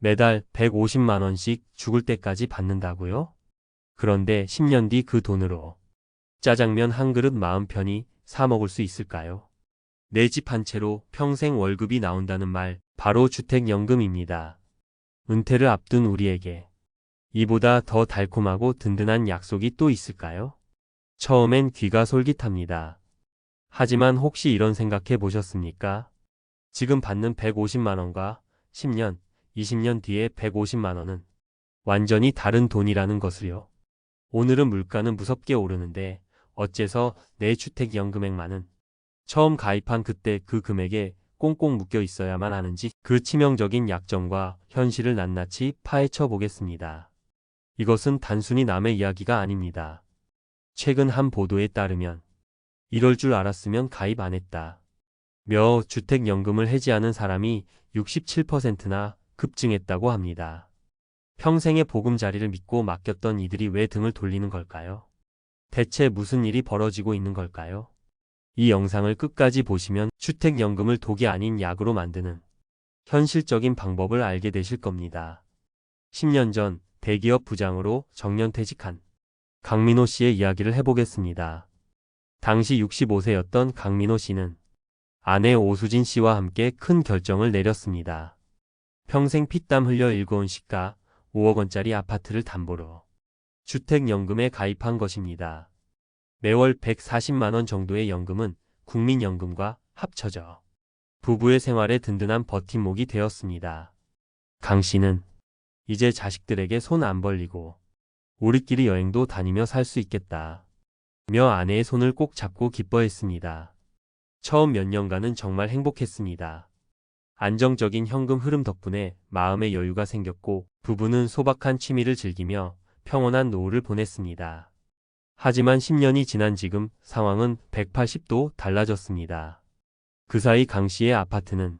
매달 150만 원씩 죽을 때까지 받는다고요? 그런데 10년 뒤 그 돈으로 짜장면 한 그릇 마음 편히 사 먹을 수 있을까요? 내 집 한 채로 평생 월급이 나온다는 말, 바로 주택연금입니다. 은퇴를 앞둔 우리에게 이보다 더 달콤하고 든든한 약속이 또 있을까요? 처음엔 귀가 솔깃합니다. 하지만 혹시 이런 생각해 보셨습니까? 지금 받는 150만 원과 10년, 20년 뒤에 150만 원은 완전히 다른 돈이라는 것을요. 오늘은 물가는 무섭게 오르는데 어째서 내 주택연금액만은 처음 가입한 그때 그 금액에 꽁꽁 묶여 있어야만 하는지, 그 치명적인 약점과 현실을 낱낱이 파헤쳐 보겠습니다. 이것은 단순히 남의 이야기가 아닙니다. 최근 한 보도에 따르면 이럴 줄 알았으면 가입 안 했다 며 주택연금을 해지하는 사람이 67%나 급증했다고 합니다. 평생의 보금자리를 믿고 맡겼던 이들이 왜 등을 돌리는 걸까요? 대체 무슨 일이 벌어지고 있는 걸까요? 이 영상을 끝까지 보시면 주택연금을 독이 아닌 약으로 만드는 현실적인 방법을 알게 되실 겁니다. 10년 전 대기업 부장으로 정년퇴직한 강민호 씨의 이야기를 해보겠습니다. 당시 65세였던 강민호 씨는 아내 오수진 씨와 함께 큰 결정을 내렸습니다. 평생 피땀 흘려 일궈온 시가 5억 원짜리 아파트를 담보로 주택연금에 가입한 것입니다. 매월 140만 원 정도의 연금은 국민연금과 합쳐져 부부의 생활에 든든한 버팀목이 되었습니다. 강 씨는 이제 자식들에게 손 안 벌리고 우리끼리 여행도 다니며 살 수 있겠다 며 아내의 손을 꼭 잡고 기뻐했습니다. 처음 몇 년간은 정말 행복했습니다. 안정적인 현금 흐름 덕분에 마음의 여유가 생겼고 부부는 소박한 취미를 즐기며 평온한 노후를 보냈습니다. 하지만 10년이 지난 지금 상황은 180도 달라졌습니다. 그 사이 강 씨의 아파트는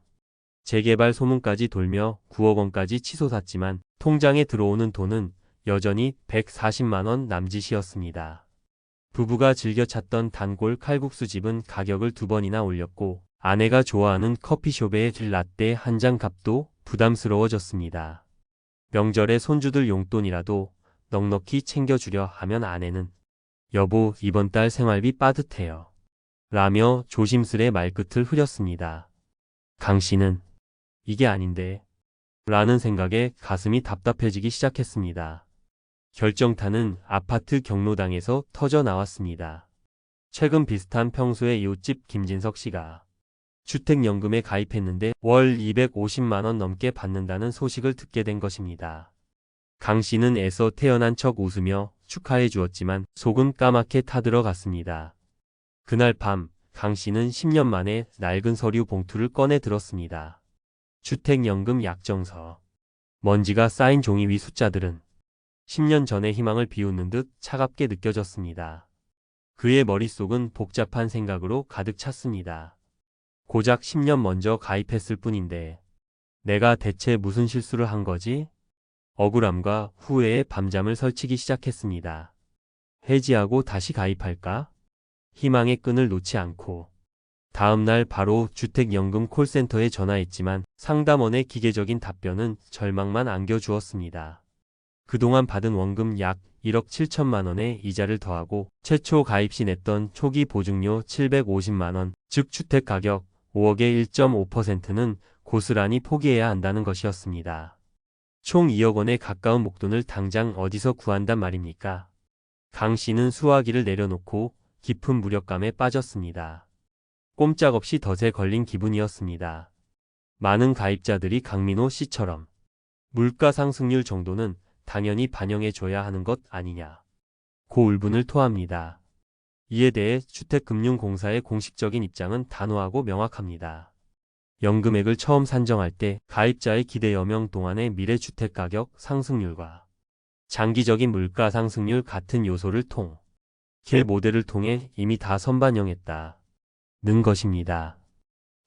재개발 소문까지 돌며 9억 원까지 치솟았지만 통장에 들어오는 돈은 여전히 140만 원 남짓이었습니다. 부부가 즐겨 찾던 단골 칼국수 집은 가격을 2번이나 올렸고 아내가 좋아하는 커피숍의 라떼 한 잔 값도 부담스러워졌습니다. 명절에 손주들 용돈이라도 넉넉히 챙겨주려 하면 아내는 여보, 이번 달 생활비 빠듯해요 라며 조심스레 말끝을 흐렸습니다. 강 씨는 이게 아닌데 라는 생각에 가슴이 답답해지기 시작했습니다. 결정타는 아파트 경로당에서 터져 나왔습니다. 최근 비슷한 평수의 이웃집 김진석 씨가 주택연금에 가입했는데 월 250만 원 넘게 받는다는 소식을 듣게 된 것입니다. 강 씨는 애써 태어난 척 웃으며 축하해 주었지만 속은 까맣게 타들어갔습니다. 그날 밤 강 씨는 10년 만에 낡은 서류 봉투를 꺼내 들었습니다. 주택연금 약정서. 먼지가 쌓인 종이 위 숫자들은 10년 전의 희망을 비웃는 듯 차갑게 느껴졌습니다. 그의 머릿속은 복잡한 생각으로 가득 찼습니다. 고작 10년 먼저 가입했을 뿐인데 내가 대체 무슨 실수를 한 거지? 억울함과 후회에 밤잠을 설치기 시작했습니다. 해지하고 다시 가입할까? 희망의 끈을 놓지 않고 다음날 바로 주택연금 콜센터에 전화했지만 상담원의 기계적인 답변은 절망만 안겨주었습니다. 그동안 받은 원금 약 1억 7천만 원의 이자를 더하고 최초 가입 시 냈던 초기 보증료 750만 원, 즉 주택가격 5억의 1.5%는 고스란히 포기해야 한다는 것이었습니다. 총 2억 원에 가까운 목돈을 당장 어디서 구한단 말입니까? 강 씨는 수화기를 내려놓고 깊은 무력감에 빠졌습니다. 꼼짝없이 덫에 걸린 기분이었습니다. 많은 가입자들이 강민호 씨처럼 물가 상승률 정도는 당연히 반영해줘야 하는 것 아니냐 고 울분을 토합니다. 이에 대해 주택금융공사의 공식적인 입장은 단호하고 명확합니다. 연금액을 처음 산정할 때 가입자의 기대 여명 동안의 미래주택가격 상승률과 장기적인 물가 상승률 같은 요소를 개 모델을 통해 이미 다 선반영했다는 것입니다.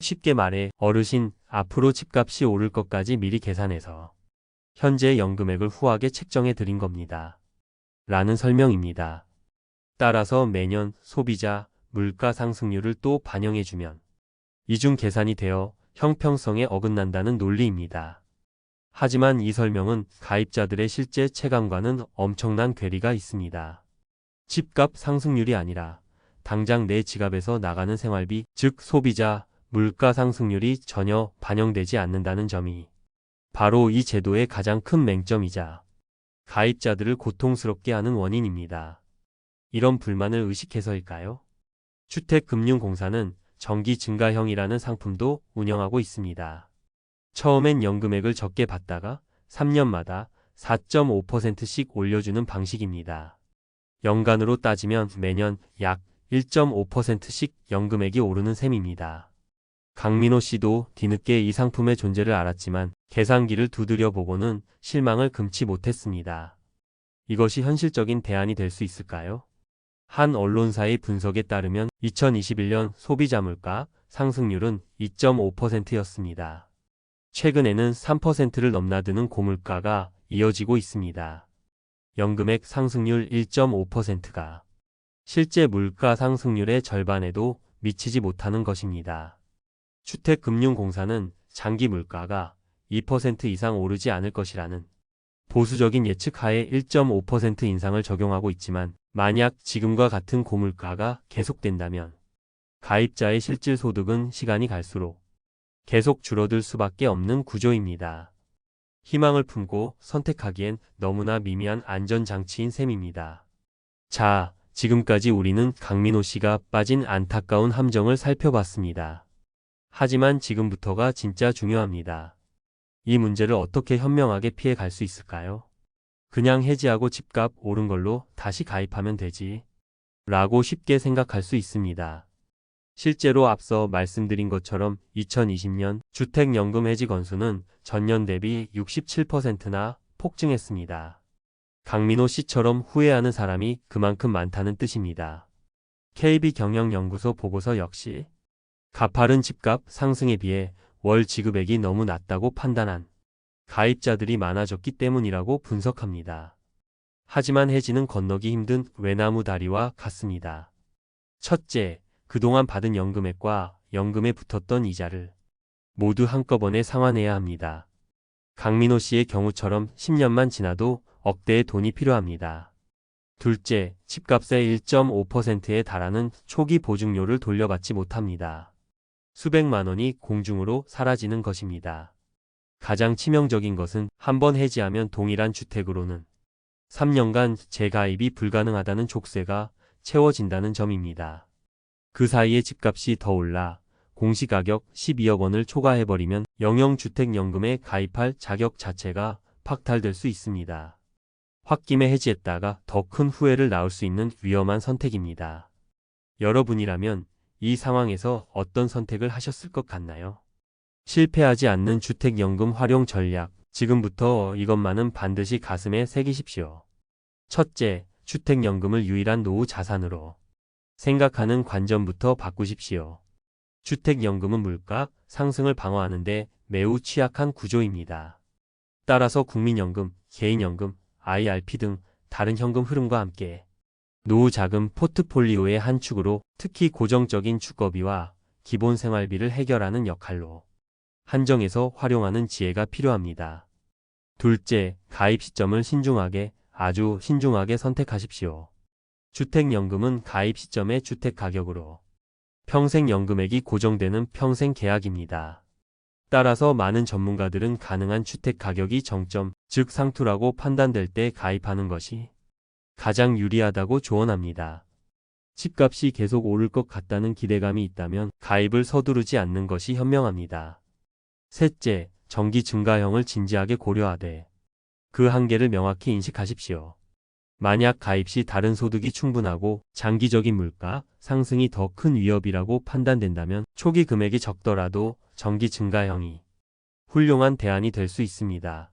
쉽게 말해 어르신 앞으로 집값이 오를 것까지 미리 계산해서 현재 연금액을 후하게 책정해 드린 겁니다. 라는 설명입니다. 따라서 매년 소비자 물가 상승률을 또 반영해주면 이중 계산이 되어 형평성에 어긋난다는 논리입니다. 하지만 이 설명은 가입자들의 실제 체감과는 엄청난 괴리가 있습니다. 집값 상승률이 아니라 당장 내 지갑에서 나가는 생활비, 즉 소비자, 물가 상승률이 전혀 반영되지 않는다는 점이 바로 이 제도의 가장 큰 맹점이자 가입자들을 고통스럽게 하는 원인입니다. 이런 불만을 의식해서일까요? 주택금융공사는 정기 증가형이라는 상품도 운영하고 있습니다. 처음엔 연금액을 적게 받다가 3년마다 4.5%씩 올려주는 방식입니다. 연간으로 따지면 매년 약 1.5%씩 연금액이 오르는 셈입니다. 강민호 씨도 뒤늦게 이 상품의 존재를 알았지만 계산기를 두드려 보고는 실망을 금치 못했습니다. 이것이 현실적인 대안이 될 수 있을까요? 한 언론사의 분석에 따르면 2021년 소비자 물가 상승률은 2.5%였습니다. 최근에는 3%를 넘나드는 고물가가 이어지고 있습니다. 연금액 상승률 1.5%가 실제 물가 상승률의 절반에도 미치지 못하는 것입니다. 주택금융공사는 장기 물가가 2% 이상 오르지 않을 것이라는 보수적인 예측 하에 1.5% 인상을 적용하고 있지만 만약 지금과 같은 고물가가 계속된다면 가입자의 실질 소득은 시간이 갈수록 계속 줄어들 수밖에 없는 구조입니다. 희망을 품고 선택하기엔 너무나 미미한 안전장치인 셈입니다. 자, 지금까지 우리는 강민호 씨가 빠진 안타까운 함정을 살펴봤습니다. 하지만 지금부터가 진짜 중요합니다. 이 문제를 어떻게 현명하게 피해 갈 수 있을까요? 그냥 해지하고 집값 오른 걸로 다시 가입하면 되지 라고 쉽게 생각할 수 있습니다. 실제로 앞서 말씀드린 것처럼 2020년 주택연금 해지 건수는 전년 대비 67%나 폭증했습니다. 강민호 씨처럼 후회하는 사람이 그만큼 많다는 뜻입니다. KB경영연구소 보고서 역시 가파른 집값 상승에 비해 월 지급액이 너무 낮다고 판단한 가입자들이 많아졌기 때문이라고 분석합니다. 하지만 해지는 건너기 힘든 외나무 다리와 같습니다. 첫째, 그동안 받은 연금액과 연금에 붙었던 이자를 모두 한꺼번에 상환해야 합니다. 강민호 씨의 경우처럼 10년만 지나도 억대의 돈이 필요합니다. 둘째, 집값의 1.5%에 달하는 초기 보증료를 돌려받지 못합니다. 수백만 원이 공중으로 사라지는 것입니다. 가장 치명적인 것은 한번 해지하면 동일한 주택으로는 3년간 재가입이 불가능하다는 족쇄가 채워진다는 점입니다. 그 사이에 집값이 더 올라 공시가격 12억 원을 초과해버리면 영영주택연금에 가입할 자격 자체가 박탈될 수 있습니다. 홧김에 해지했다가 더 큰 후회를 낳을 수 있는 위험한 선택입니다. 여러분이라면 이 상황에서 어떤 선택을 하셨을 것 같나요? 실패하지 않는 주택연금 활용 전략, 지금부터 이것만은 반드시 가슴에 새기십시오. 첫째, 주택연금을 유일한 노후 자산으로 생각하는 관점부터 바꾸십시오. 주택연금은 물가 상승을 방어하는 데 매우 취약한 구조입니다. 따라서 국민연금, 개인연금, IRP 등 다른 현금 흐름과 함께 노후 자금 포트폴리오의 한 축으로 특히 고정적인 주거비와 기본 생활비를 해결하는 역할로 한정해서 활용하는 지혜가 필요합니다. 둘째, 가입 시점을 신중하게, 아주 신중하게 선택하십시오. 주택연금은 가입 시점의 주택가격으로 평생연금액이 고정되는 평생계약입니다. 따라서 많은 전문가들은 가능한 주택가격이 정점, 즉 상투라고 판단될 때 가입하는 것이 가장 유리하다고 조언합니다. 집값이 계속 오를 것 같다는 기대감이 있다면 가입을 서두르지 않는 것이 현명합니다. 셋째, 정기 증가형을 진지하게 고려하되 그 한계를 명확히 인식하십시오. 만약 가입 시 다른 소득이 충분하고 장기적인 물가 상승이 더 큰 위협이라고 판단된다면 초기 금액이 적더라도 정기 증가형이 훌륭한 대안이 될 수 있습니다.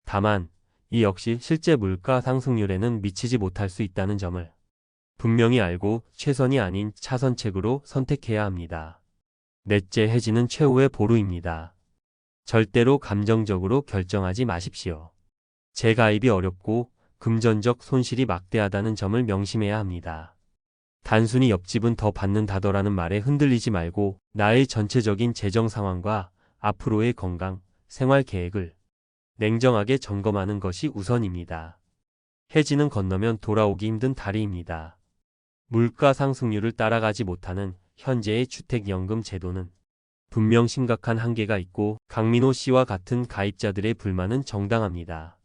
다만 이 역시 실제 물가 상승률에는 미치지 못할 수 있다는 점을 분명히 알고 최선이 아닌 차선책으로 선택해야 합니다. 넷째, 해지는 최후의 보루입니다. 절대로 감정적으로 결정하지 마십시오. 재가입이 어렵고 금전적 손실이 막대하다는 점을 명심해야 합니다. 단순히 옆집은 더 받는다더라는 말에 흔들리지 말고 나의 전체적인 재정 상황과 앞으로의 건강, 생활 계획을 냉정하게 점검하는 것이 우선입니다. 해지는 건너면 돌아오기 힘든 다리입니다. 물가 상승률을 따라가지 못하는 현재의 주택연금 제도는 분명 심각한 한계가 있고 강민호 씨와 같은 가입자들의 불만은 정당합니다.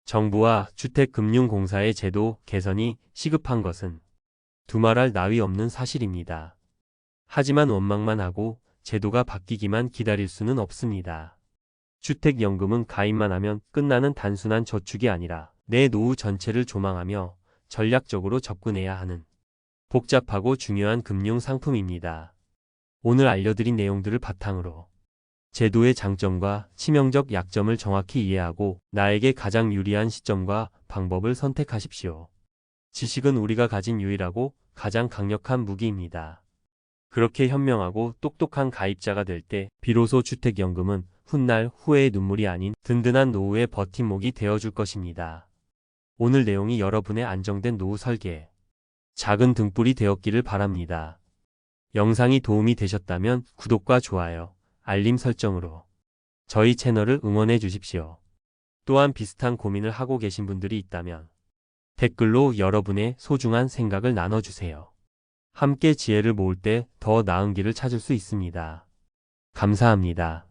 정부와 주택금융공사의 제도 개선이 시급한 것은 두말할 나위 없는 사실입니다. 하지만 원망만 하고 제도가 바뀌기만 기다릴 수는 없습니다. 주택연금은 가입만 하면 끝나는 단순한 저축이 아니라 내 노후 전체를 조망하며 전략적으로 접근해야 하는 복잡하고 중요한 금융 상품입니다. 오늘 알려드린 내용들을 바탕으로 제도의 장점과 치명적 약점을 정확히 이해하고 나에게 가장 유리한 시점과 방법을 선택하십시오. 지식은 우리가 가진 유일하고 가장 강력한 무기입니다. 그렇게 현명하고 똑똑한 가입자가 될 때 비로소 주택연금은 훗날 후회의 눈물이 아닌 든든한 노후의 버팀목이 되어줄 것입니다. 오늘 내용이 여러분의 안정된 노후 설계에 작은 등불이 되었기를 바랍니다. 영상이 도움이 되셨다면 구독과 좋아요, 알림 설정으로 저희 채널을 응원해 주십시오. 또한 비슷한 고민을 하고 계신 분들이 있다면 댓글로 여러분의 소중한 생각을 나눠주세요. 함께 지혜를 모을 때 더 나은 길을 찾을 수 있습니다. 감사합니다.